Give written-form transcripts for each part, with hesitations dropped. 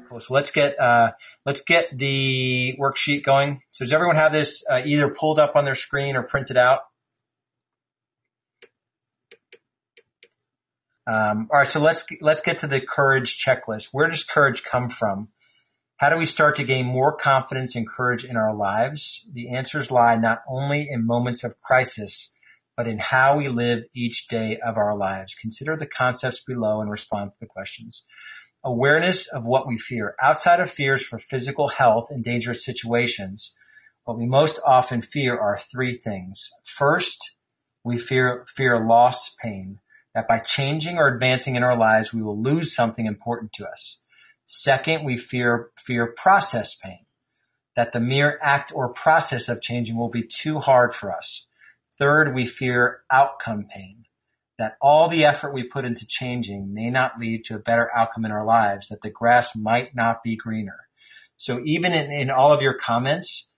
Cool. So let's get the worksheet going. So does everyone have this either pulled up on their screen or printed out? All right. So let's get to the courage checklist. Where does courage come from? How do we start to gain more confidence and courage in our lives? The answers lie not only in moments of crisis, but in how we live each day of our lives. Consider the concepts below and respond to the questions. Awareness of what we fear. Outside of fears for physical health and dangerous situations, what we most often fear are three things. First, we fear loss pain, that by changing or advancing in our lives, we will lose something important to us. Second, we fear process pain, that the mere act or process of changing will be too hard for us. Third, we fear outcome pain, that all the effort we put into changing may not lead to a better outcome in our lives, that the grass might not be greener. So even in all of your comments,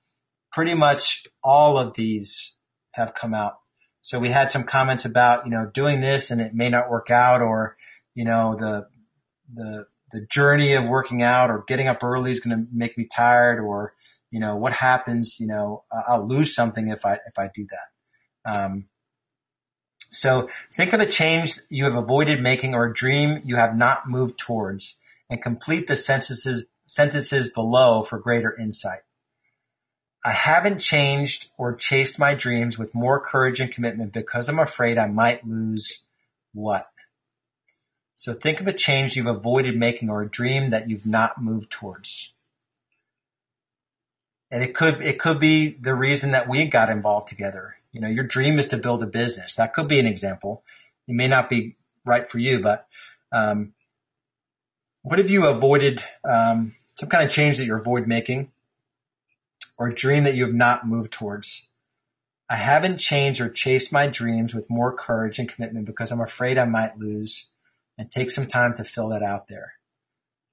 pretty much all of these have come out. So we had some comments about, doing this and it may not work out, or, the journey of working out or getting up early is going to make me tired, or, what happens, I'll lose something if I do that. So think of a change you have avoided making or a dream you have not moved towards, and complete the sentences below for greater insight. I haven't changed or chased my dreams with more courage and commitment because I'm afraid I might lose what? So think of a change you've avoided making or a dream that you've not moved towards. And it could be the reason that we got involved together. Your dream is to build a business. That could be an example. It may not be right for you, but what have you avoided, some kind of change that you avoid making, or a dream that you have not moved towards? I haven't changed or chased my dreams with more courage and commitment because I'm afraid I might lose, and take some time to fill that out there.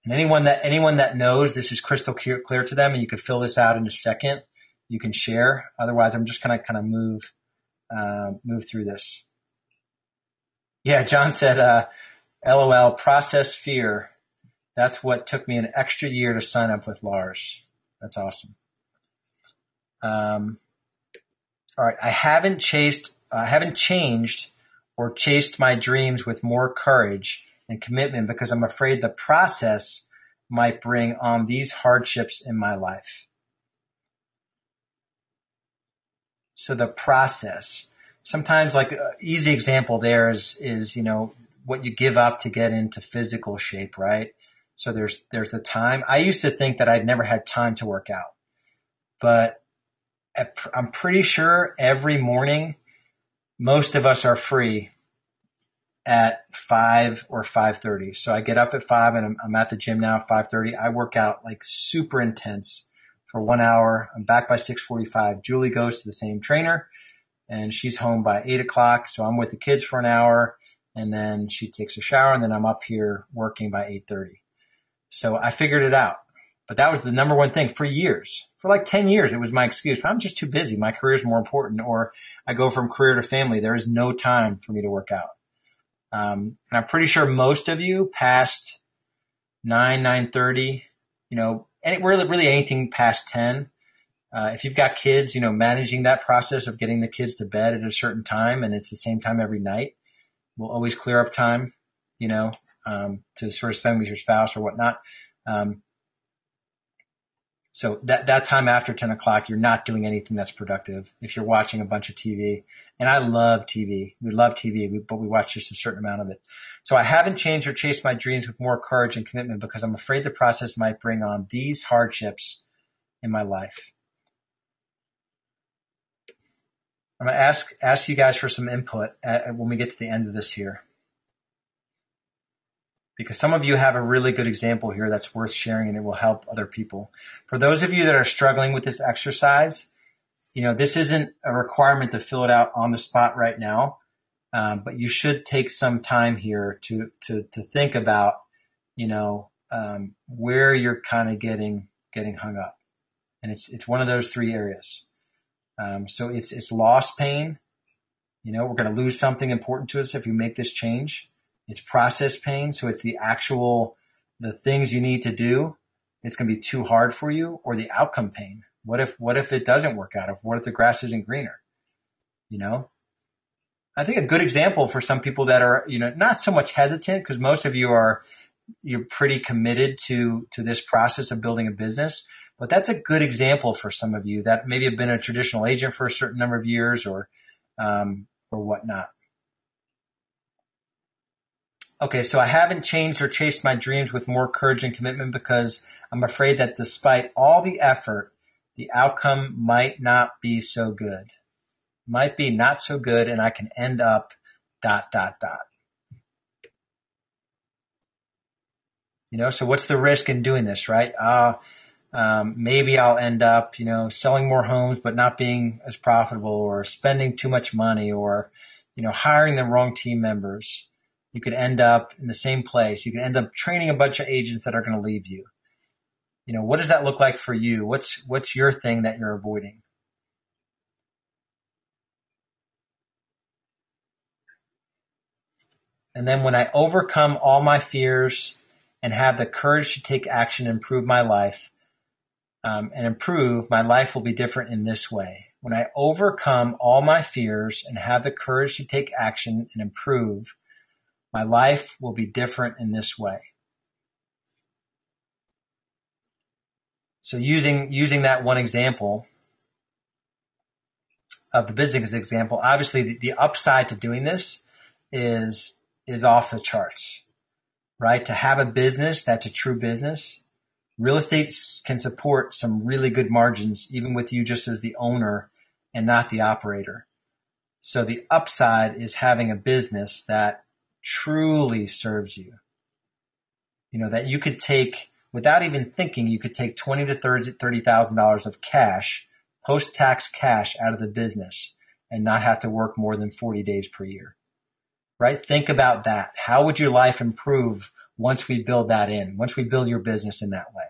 And anyone that knows this is crystal clear to them, and you could fill this out in a second, you can share. Otherwise, I'm just going to kind of move through this. Yeah, John said, LOL, process fear. That's what took me an extra year to sign up with Lars. That's awesome. All right. I haven't changed or chased my dreams with more courage and commitment because I'm afraid the process might bring on these hardships in my life. So the process, sometimes like an easy example there is, what you give up to get into physical shape, right? So there's the time. I used to think that I'd never had time to work out, but I'm pretty sure every morning, most of us are free at 5 or 5:30. So I get up at 5 and I'm at the gym now at 5:30. I work out like super intense for 1 hour. I'm back by 6:45. Julie goes to the same trainer and she's home by 8 o'clock. So I'm with the kids for an hour and then she takes a shower and then I'm up here working by 8:30. So I figured it out. But that was the number one thing for years. For like 10 years, it was my excuse. I'm just too busy. My career is more important. Or I go from career to family. There is no time for me to work out. And I'm pretty sure most of you past 9:30, really anything past 10. If you've got kids, managing that process of getting the kids to bed at a certain time, and it's the same time every night, will always clear up time, to sort of spend with your spouse or whatnot. So that time after 10 o'clock, you're not doing anything that's productive if you're watching a bunch of TV. And I love TV. We love TV, but we watch just a certain amount of it. So I haven't changed or chased my dreams with more courage and commitment because I'm afraid the process might bring on these hardships in my life. I'm going to ask you guys for some input when we get to the end of this here, because some of you have a really good example here that's worth sharing and it will help other people. For those of you that are struggling with this exercise, this isn't a requirement to fill it out on the spot right now, but you should take some time here to think about, where you're kind of getting hung up. And it's one of those three areas. So it's loss pain. We're going to lose something important to us if we make this change. It's process pain. So it's the things you need to do. It's going to be too hard for you, or the outcome pain. What if it doesn't work out? What if the grass isn't greener? You know, I think a good example for some people that are, not so much hesitant, because most of you're pretty committed to this process of building a business. But that's a good example for some of you that maybe have been a traditional agent for a certain number of years or whatnot. Okay, so I haven't changed or chased my dreams with more courage and commitment because I'm afraid that despite all the effort, the outcome might not be so good. Might be not so good, and I can end up ... So what's the risk in doing this, right? Maybe I'll end up, selling more homes but not being as profitable, or spending too much money, or, hiring the wrong team members. You could end up in the same place. You could end up training a bunch of agents that are going to leave you. What does that look like for you? What's your thing that you're avoiding? And then when I overcome all my fears and have the courage to take action and improve my life, my life will be different in this way. When I overcome all my fears and have the courage to take action and improve, my life will be different in this way. So using that one example of the business example, obviously the upside to doing this is off the charts, right? To have a business that's a true business, real estate can support some really good margins, even with you just as the owner and not the operator. So the upside is having a business that truly serves you. That you could take, without even thinking, you could take $20,000 to $30,000 of cash, post-tax cash, out of the business and not have to work more than 40 days per year. Right? Think about that. How would your life improve once we build that in, once we build your business in that way?